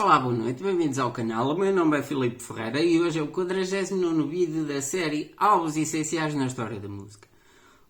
Olá, boa noite, bem-vindos ao canal. O meu nome é Filipe Ferreira e hoje é o 49º vídeo da série Álbuns Essenciais na História da Música,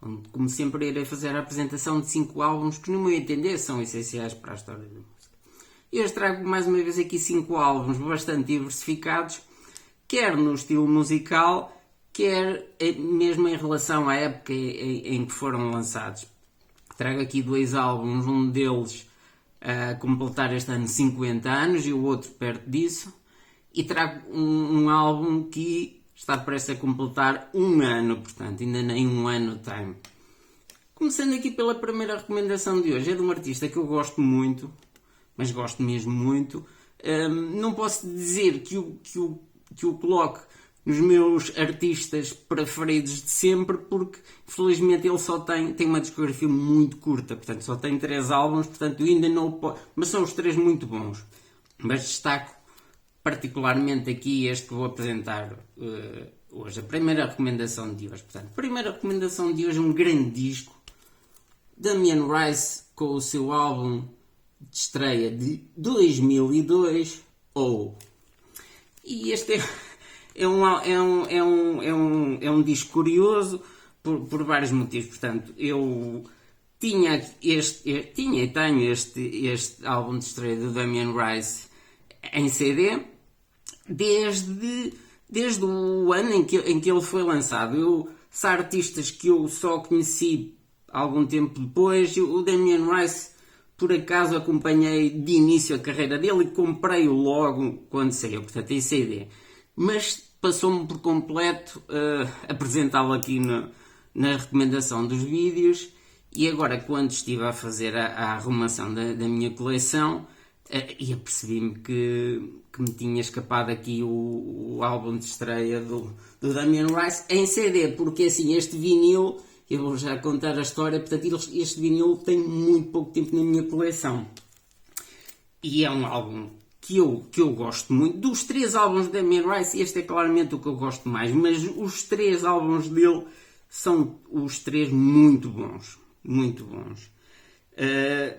onde, como sempre, irei fazer a apresentação de 5 álbuns que, no meu entender, são essenciais para a história da música. E hoje trago mais uma vez aqui 5 álbuns bastante diversificados, quer no estilo musical, quer mesmo em relação à época em que foram lançados. Trago aqui 2 álbuns, um deles a completar este ano 50 anos e o outro perto disso, e trago um álbum que está prestes a completar 1 ano, portanto ainda nem 1 ano tem. Começando aqui pela primeira recomendação de hoje, é de um artista que eu gosto muito, mas gosto mesmo muito. Não posso dizer que o coloque nos meus artistas preferidos de sempre, porque infelizmente ele só tem uma discografia muito curta, portanto só tem 3 álbuns, portanto eu ainda não o posso, mas são os 3 muito bons. Mas destaco particularmente aqui este que vou apresentar hoje, a primeira recomendação de hoje. Portanto, a primeira recomendação de hoje é um grande disco, Damien Rice, com o seu álbum de estreia de 2002, Oh! E este é um disco curioso por vários motivos. Portanto, eu tinha e tenho este álbum de estreia do Damien Rice em CD desde o ano em que ele foi lançado. São artistas que eu só conheci algum tempo depois. O Damien Rice, por acaso, acompanhei de início a carreira dele e comprei-o logo quando saiu, portanto em CD. Mas passou-me por completo apresentá-lo aqui na recomendação dos vídeos, e agora, quando estive a fazer a arrumação da minha coleção, e apercebi-me que me tinha escapado aqui o álbum de estreia do Damien Rice em CD, porque assim, este vinil, eu vou já contar a história, portanto este vinil tem muito pouco tempo na minha coleção, e é um álbum que eu gosto muito. Dos 3 álbuns de Damien Rice, este é claramente o que eu gosto mais, mas os 3 álbuns dele são os 3 muito bons, muito bons.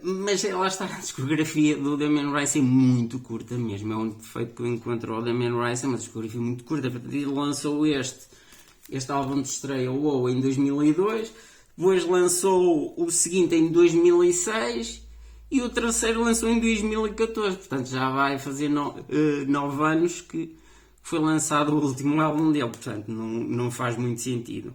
Mas lá está, a discografia do Damien Rice é muito curta mesmo, é o único defeito que eu encontro ao Damien Rice, é uma discografia muito curta. Ele lançou este álbum de estreia, o Oh, em 2002, depois lançou o seguinte em 2006, e o terceiro lançou em 2014, portanto já vai fazer 9 anos que foi lançado o último álbum dele, portanto não faz muito sentido.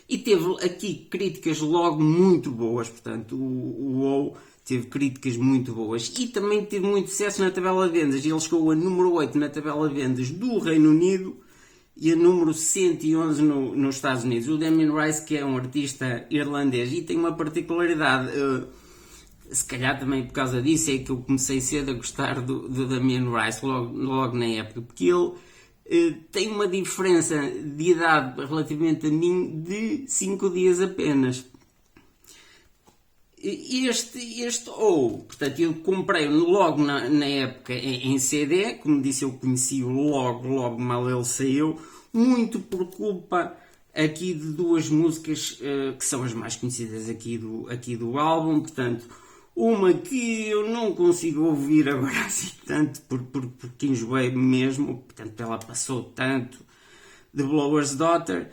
E teve aqui críticas logo muito boas, portanto o Oh teve críticas muito boas e também teve muito sucesso na tabela de vendas. Ele chegou a número 8 na tabela de vendas do Reino Unido e a número 111 nos Estados Unidos. O Damien Rice, que é um artista irlandês e tem uma particularidade, se calhar também por causa disso é que eu comecei cedo a gostar do Damien Rice, logo na época, porque ele tem uma diferença de idade relativamente a mim de 5 dias apenas. Este portanto, eu comprei logo na época em CD, como disse, eu conheci-o logo mal ele saiu, muito por culpa aqui de 2 músicas que são as mais conhecidas aqui do álbum, portanto, uma que eu não consigo ouvir agora assim tanto, porque enjoei mesmo, portanto ela passou tanto, The Blower's Daughter,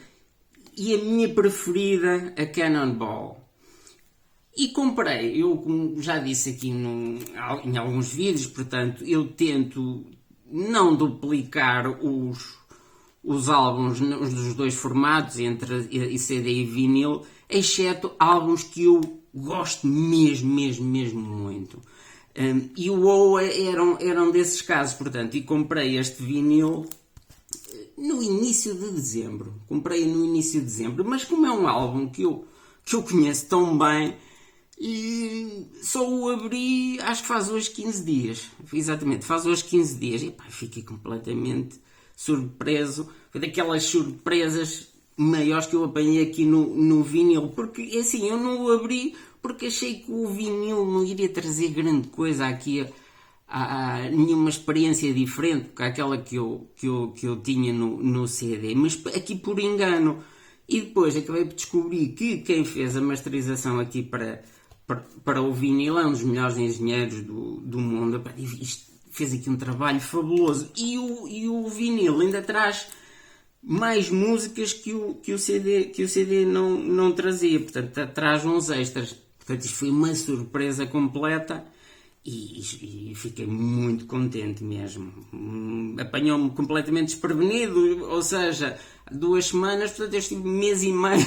e a minha preferida, a Cannonball. E comprei, eu como já disse aqui em alguns vídeos, portanto eu tento não duplicar os álbuns dos 2 formatos, entre CD e vinil, exceto álbuns que eu gosto mesmo muito. E o Oh era um desses casos, portanto, e comprei este vinil no início de dezembro. Mas como é um álbum que eu conheço tão bem, e só o abri, acho que faz hoje 15 dias. Exatamente, faz hoje 15 dias. E pá, fiquei completamente surpreso. Foi daquelas surpresas maiores que eu apanhei aqui no vinil, porque assim, eu não o abri porque achei que o vinil não iria trazer grande coisa aqui, nenhuma experiência diferente que aquela que eu tinha no CD, mas aqui por engano. E depois acabei por descobrir que quem fez a masterização aqui para o vinil é um dos melhores engenheiros do mundo. fez aqui um trabalho fabuloso. E o vinil ainda traz mais músicas que o CD não trazia, portanto traz uns extras. Portanto, isto foi uma surpresa completa e fiquei muito contente mesmo. Apanhou-me completamente desprevenido, ou seja, 2 semanas, portanto eu estive mês e meio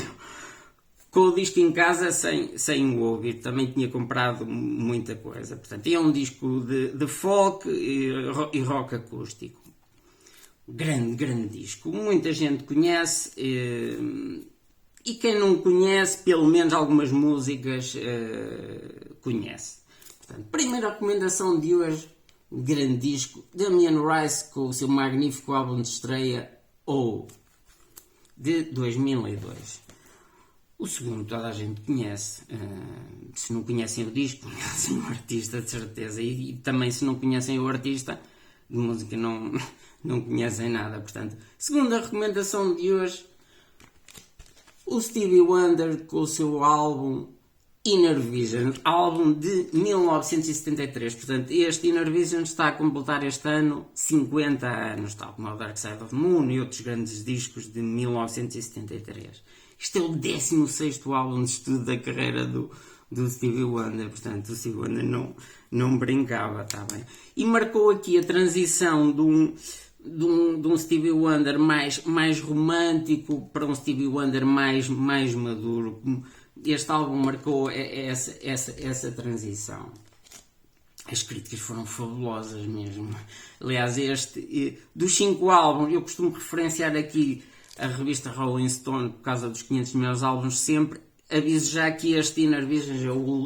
com o disco em casa sem o ouvir. Também tinha comprado muita coisa. Portanto, é um disco de folk e rock acústico. Grande disco. Muita gente conhece e quem não conhece, pelo menos algumas músicas conhece. Portanto, primeira recomendação de hoje, grande disco, Damien Rice com o seu magnífico álbum de estreia, O, de 2002. O segundo toda a gente conhece. Se não conhecem o disco, conhecem o artista de certeza. E também se não conhecem o artista, de música não conhecem nada. Portanto, segunda recomendação de hoje, o Stevie Wonder com o seu álbum Inner Vision, álbum de 1973. Portanto, este Inner Vision está a completar este ano 50 anos, tal como o Dark Side of the Moon e outros grandes discos de 1973. Isto é o 16º álbum de estudo da carreira do Stevie Wonder. Portanto, o Stevie Wonder não brincava, está bem? E marcou aqui a transição de um Stevie Wonder mais romântico para um Stevie Wonder mais maduro. Este álbum marcou essa transição. As críticas foram fabulosas mesmo. Aliás, dos 5 álbuns, eu costumo referenciar aqui a revista Rolling Stone por causa dos 500 melhores álbuns sempre. Aviso já que este Inner Vision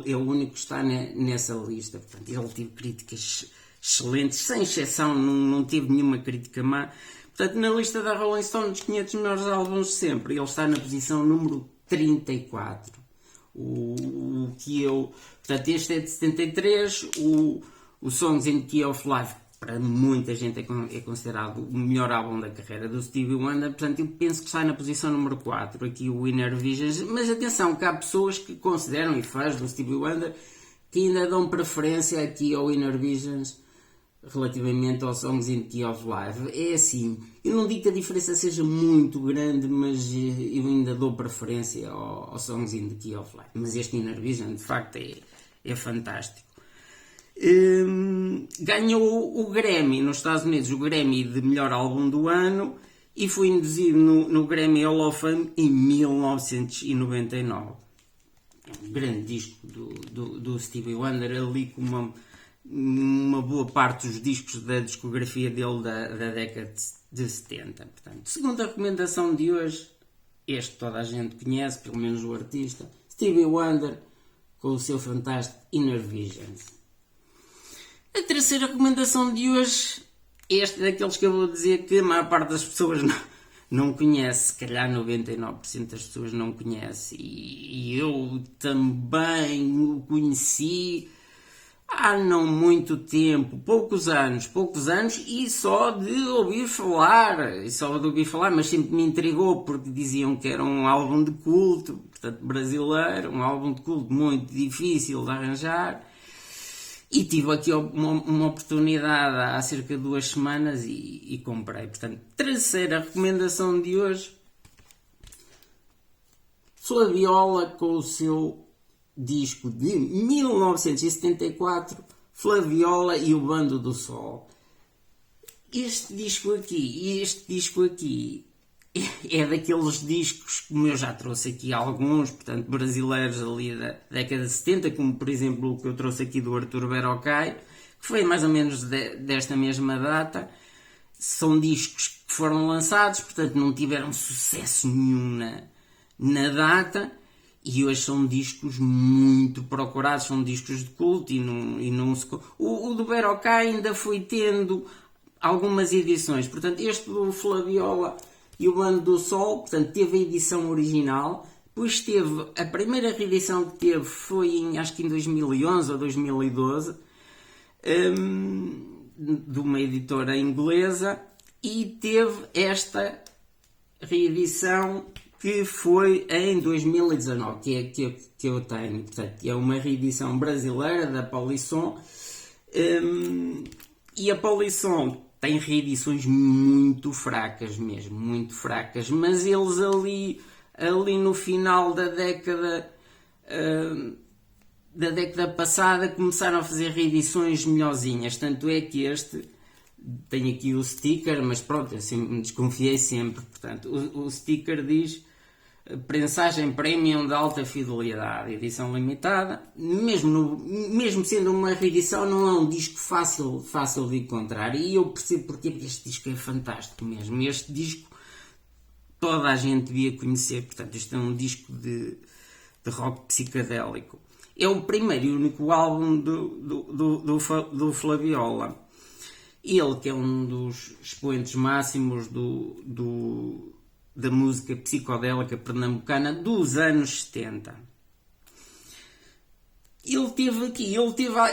é o único que está nessa lista. Portanto, ele teve críticas excelentes, sem exceção, não teve nenhuma crítica má. Portanto, na lista da Rolling Stone dos 500 melhores álbuns sempre, ele está na posição número 34. Portanto, este é de 73, o Songs in the Key of Life, para muita gente é considerado o melhor álbum da carreira do Stevie Wonder. Portanto, eu penso que está na posição número 4, aqui o Inner Visions. Mas atenção, que há pessoas que consideram, e fãs do Stevie Wonder, que ainda dão preferência aqui ao Inner Visions relativamente ao Songs in the Key of Life. É assim, eu não digo que a diferença seja muito grande, mas eu ainda dou preferência ao Songs in the Key of Life. Mas este Inner Vision, de facto, é fantástico. Ganhou o Grammy nos Estados Unidos, o Grammy de melhor álbum do ano, e foi induzido no Grammy Hall of Fame em 1999. É um grande disco do Stevie Wonder, ali com uma boa parte dos discos da discografia dele da década de 70. Portanto, segunda recomendação de hoje, este toda a gente conhece, pelo menos o artista, Stevie Wonder com o seu fantástico Inner Visions. A terceira recomendação de hoje, este é daqueles que eu vou dizer que a maior parte das pessoas não conhece, se calhar 99% das pessoas não conhece, e eu também o conheci há não muito tempo, poucos anos, e só de ouvir falar, mas sempre me intrigou porque diziam que era um álbum de culto, portanto brasileiro, um álbum de culto muito difícil de arranjar. E tive aqui uma oportunidade há cerca de 2 semanas e comprei. Portanto, terceira recomendação de hoje, Flaviola com o seu disco de 1974, Flaviola e o Bando do Sol. Este disco aqui é daqueles discos, como eu já trouxe aqui alguns, portanto, brasileiros ali da década de 70, como por exemplo o que eu trouxe aqui do Arthur Verocai, que foi mais ou menos desta mesma data. São discos que foram lançados, portanto não tiveram sucesso nenhum na data, e hoje são discos muito procurados, são discos de culto e não se... O do Verocai ainda foi tendo algumas edições, portanto este do Flaviola e o Bando do Sol, portanto, teve a edição original, depois teve, a primeira reedição que teve foi acho que em 2011 ou 2012, de uma editora inglesa, e teve esta reedição que foi em 2019, que eu tenho, portanto, é uma reedição brasileira da Polisson. E a Polisson tem reedições muito fracas mesmo, muito fracas, mas eles ali no final da década passada começaram a fazer reedições melhorzinhas, tanto é que este tem aqui o sticker, mas pronto, assim, desconfiei sempre, portanto, o sticker diz prensagem premium de alta fidelidade, edição limitada, mesmo sendo uma reedição, não é um disco fácil de encontrar, e eu percebo porque este disco é fantástico mesmo. Este disco toda a gente devia conhecer, portanto, isto é um disco de rock psicadélico. É o primeiro e único álbum do Flaviola. Ele que é um dos expoentes máximos da música psicodélica pernambucana dos anos 70. Ele teve aqui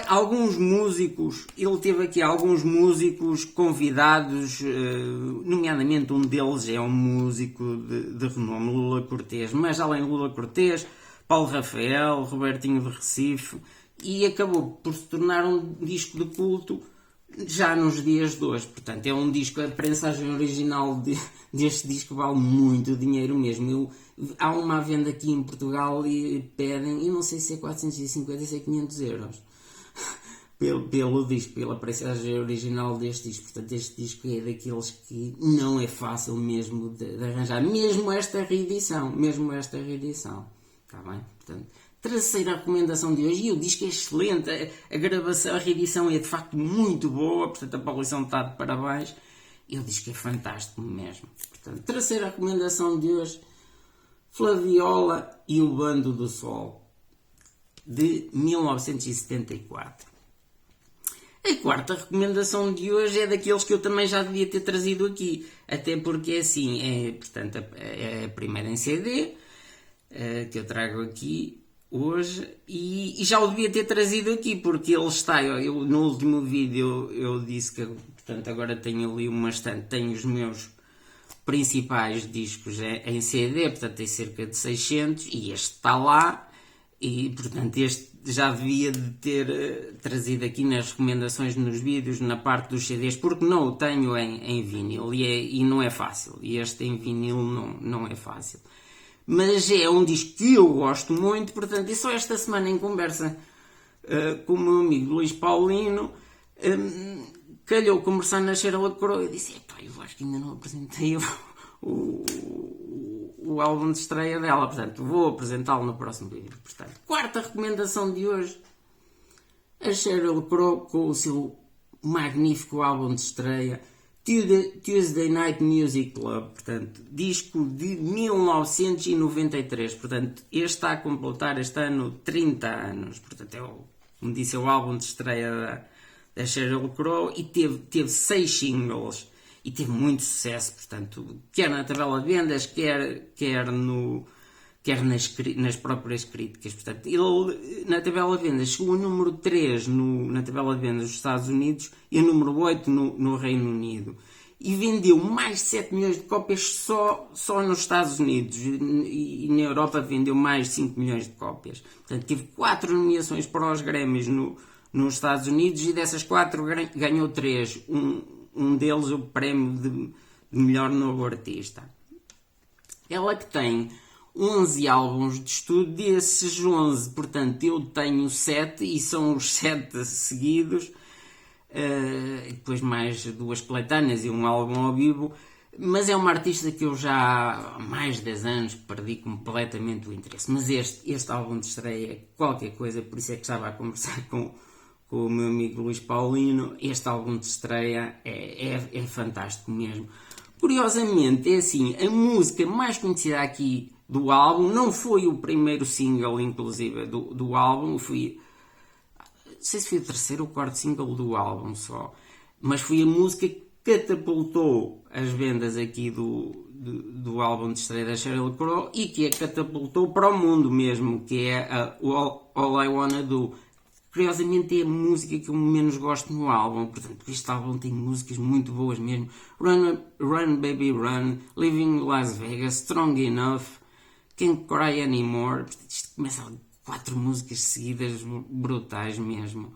alguns músicos convidados, nomeadamente um deles é um músico de renome, Lula Cortês, mas além de Lula Cortês, Paulo Rafael, Robertinho de Recife, e acabou por se tornar um disco de culto já nos dias de hoje. Portanto, é um disco, a prensagem original deste disco vale muito dinheiro mesmo. Há uma venda aqui em Portugal e pedem, eu não sei se é 450 ou se é 500 euros pelo disco, pela prensagem original deste disco. Portanto, este disco é daqueles que não é fácil mesmo de arranjar, mesmo esta reedição. Está bem? Portanto, terceira recomendação de hoje, e o disco é excelente, a gravação, a reedição é de facto muito boa, portanto a Polisson está de parabéns, e o disco é fantástico mesmo. Portanto, terceira recomendação de hoje, Flaviola e o Bando do Sol, de 1974. A quarta recomendação de hoje é daqueles que eu também já devia ter trazido aqui, até porque portanto, é a primeira em CD que eu trago aqui hoje, e já o devia ter trazido aqui, porque ele está, no último vídeo eu disse que, portanto, agora tenho ali uma estante, tenho os meus principais discos em CD, portanto tem cerca de 600, e este está lá, e portanto este já devia de ter trazido aqui nas recomendações nos vídeos, na parte dos CDs, porque não o tenho em vinil, e não é fácil, e este em vinil não é fácil. Mas é um disco que eu gosto muito, portanto, e só esta semana em conversa com o meu amigo Luís Paulino, calhou conversar na Cheryl Crow, eu disse, eu acho que ainda não apresentei o álbum de estreia dela, portanto, vou apresentá-lo no próximo vídeo. Portanto, quarta recomendação de hoje, a Cheryl Crow com o seu magnífico álbum de estreia, Tuesday Night Music Club, portanto, disco de 1993, portanto, este está a completar este ano 30 anos, portanto, como disse, é o álbum de estreia da Sheryl Crow, e teve 6 singles, e teve muito sucesso, portanto, quer na tabela de vendas, quer nas próprias críticas. Portanto, ele na tabela de vendas chegou ao número 3 na tabela de vendas dos Estados Unidos e ao número 8 no Reino Unido. E vendeu mais de 7 milhões de cópias só nos Estados Unidos. E na Europa vendeu mais de 5 milhões de cópias. Portanto, teve 4 nomeações para os Grammys nos Estados Unidos, e dessas 4 ganhou 3. Um deles o prémio de melhor novo artista. Ela que tem 11 álbuns de estúdio, desses 11, portanto, eu tenho 7, e são os 7 seguidos, e depois mais 2 coletâneas e um álbum ao vivo, mas é uma artista que eu já há mais de 10 anos perdi completamente o interesse. Mas este álbum de estreia é qualquer coisa, por isso é que estava a conversar com o meu amigo Luís Paulino. Este álbum de estreia é fantástico mesmo. Curiosamente, é assim, a música mais conhecida aqui do álbum não foi o primeiro single, inclusive, do álbum, não sei se foi o terceiro ou o quarto single do álbum só, mas foi a música que catapultou as vendas aqui do álbum de estreia da Sheryl Crow, e que a catapultou para o mundo mesmo, que é a All I Wanna Do. Curiosamente é a música que eu menos gosto no álbum, portanto este álbum tem músicas muito boas mesmo. Run Baby Run, Living in Las Vegas, Strong Enough, Can't Cry Anymore. Portanto, isto começa 4 músicas seguidas brutais mesmo.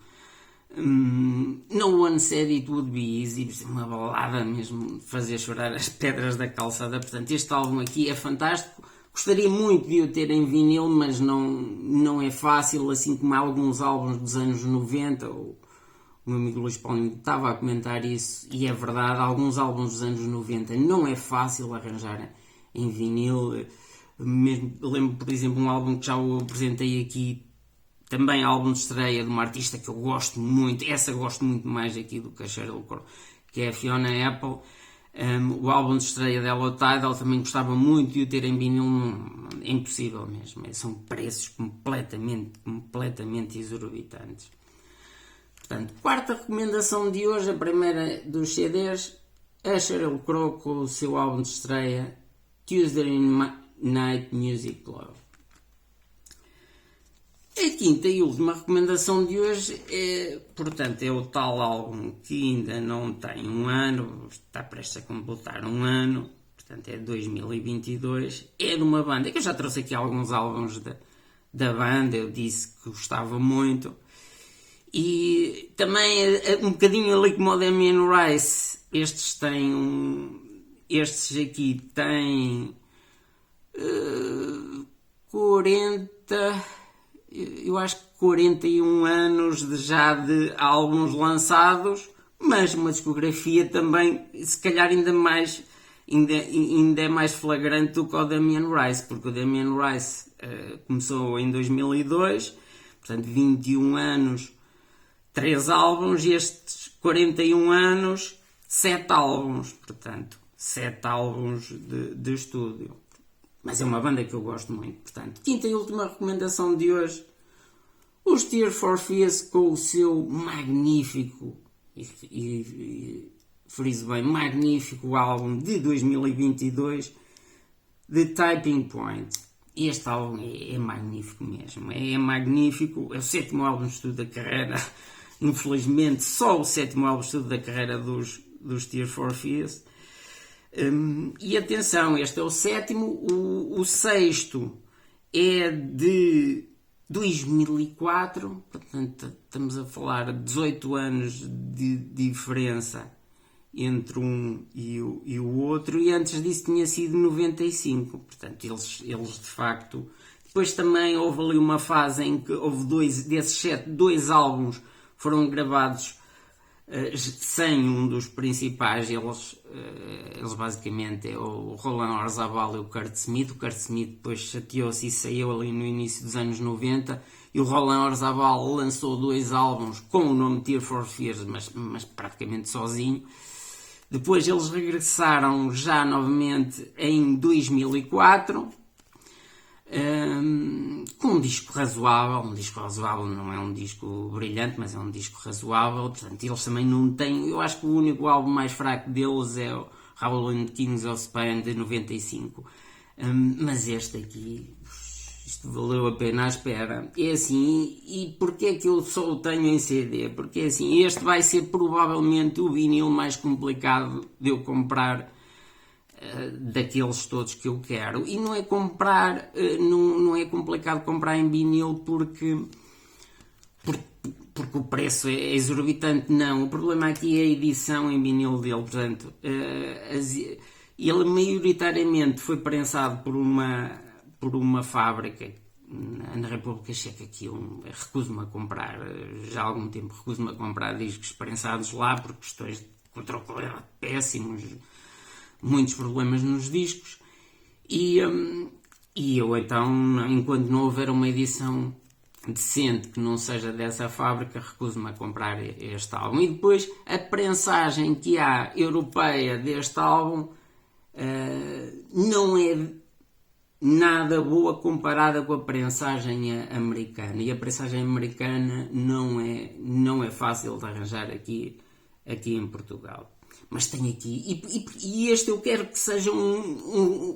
No One Said It Would Be Easy, uma balada mesmo, fazer chorar as pedras da calçada. Portanto, este álbum aqui é fantástico. Gostaria muito de o ter em vinil, mas não é fácil, assim como alguns álbuns dos anos 90. O meu amigo Luís Paulinho estava a comentar isso, e é verdade, alguns álbuns dos anos 90 não é fácil arranjar em vinil. Mesmo, lembro, por exemplo, um álbum que já o apresentei aqui, também álbum de estreia de uma artista que eu gosto muito, essa gosto muito mais aqui do que a Sheryl Crow, que é a Fiona Apple. O álbum de estreia dela, o Tidal, também gostava muito de o ter em vinil. É impossível mesmo, são preços completamente exorbitantes. Portanto, quarta recomendação de hoje, a primeira dos CDs, a Sheryl Crow com o seu álbum de estreia Tuesday Night Music Club. A quinta e última recomendação de hoje portanto, é o tal álbum que ainda não tem um ano, está prestes a completar um ano, portanto é 2022, é de uma banda que eu já trouxe aqui alguns álbuns da banda, eu disse que gostava muito, e também um bocadinho ali como o Damien Rice, estes aqui têm 41 anos já de álbuns lançados, mas uma discografia também, se calhar ainda é mais flagrante do que o Damien Rice, porque o Damien Rice começou em 2002, portanto 21 anos, 3 álbuns, e estes 41 anos, 7 álbuns, portanto 7 álbuns de estúdio. Mas é uma banda que eu gosto muito. Portanto, quinta e última recomendação de hoje, os Tears for Fears com o seu magnífico, e friso bem, magnífico álbum de 2022, The Tipping Point. Este álbum é magnífico mesmo, é magnífico, é o 7º álbum de estudo da carreira, infelizmente só o 7º álbum de estudo da carreira dos Tears for Fears. E atenção, este é o 7º, o 6º é de 2004, portanto estamos a falar de 18 anos de diferença entre um e o outro, e antes disso tinha sido 95, portanto eles de facto, depois também houve ali uma fase em que houve dois álbuns foram gravados sem um dos principais. Eles basicamente é o Roland Orzabal e o Kurt Smith. O Kurt Smith depois chateou-se e saiu ali no início dos anos 90, e o Roland Orzabal lançou 2 álbuns com o nome Tears for Fears, mas praticamente sozinho. Depois eles regressaram já novamente em 2004, com um disco razoável. Não é um disco brilhante, mas é um disco razoável. Portanto, eles também não têm, eu acho que o único álbum mais fraco deles é o Howlin' Kings of Spain de 95, mas este aqui, isto valeu a pena a espera. É assim, e porquê é que eu só o tenho em CD? Porque é assim, este vai ser provavelmente o vinil mais complicado de eu comprar daqueles todos que eu quero, e não é complicado comprar em vinil porque o preço é exorbitante. Não, o problema aqui é a edição em vinil dele. Portanto, ele maioritariamente foi prensado por uma fábrica na República Checa, que eu recuso-me a comprar, já há algum tempo recuso-me a comprar discos prensados lá por questões de controle de qualidade péssimos, muitos problemas nos discos, e eu então, enquanto não houver uma edição decente que não seja dessa fábrica, recuso-me a comprar este álbum. E depois a prensagem que há europeia deste álbum não é nada boa comparada com a prensagem americana, e a prensagem americana não é fácil de arranjar aqui em Portugal. Mas tem aqui, e este eu quero que seja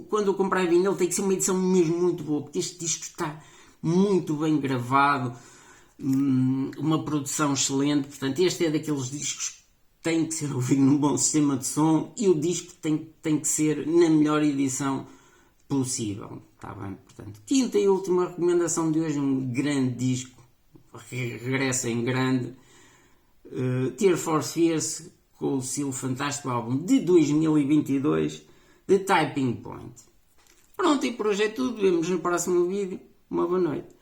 quando eu comprar vinil, tem que ser uma edição mesmo muito boa, porque este disco está muito bem gravado, uma produção excelente. Portanto, este é daqueles discos que tem que ser ouvido num bom sistema de som, e o disco tem que ser na melhor edição possível. Está bem? Portanto, quinta e última recomendação de hoje, um grande disco, regressa em grande, Tear for Fears, com o seu fantástico álbum de 2022, The Tipping Point. Pronto, e por hoje é tudo. Vemo-nos no próximo vídeo. Uma boa noite.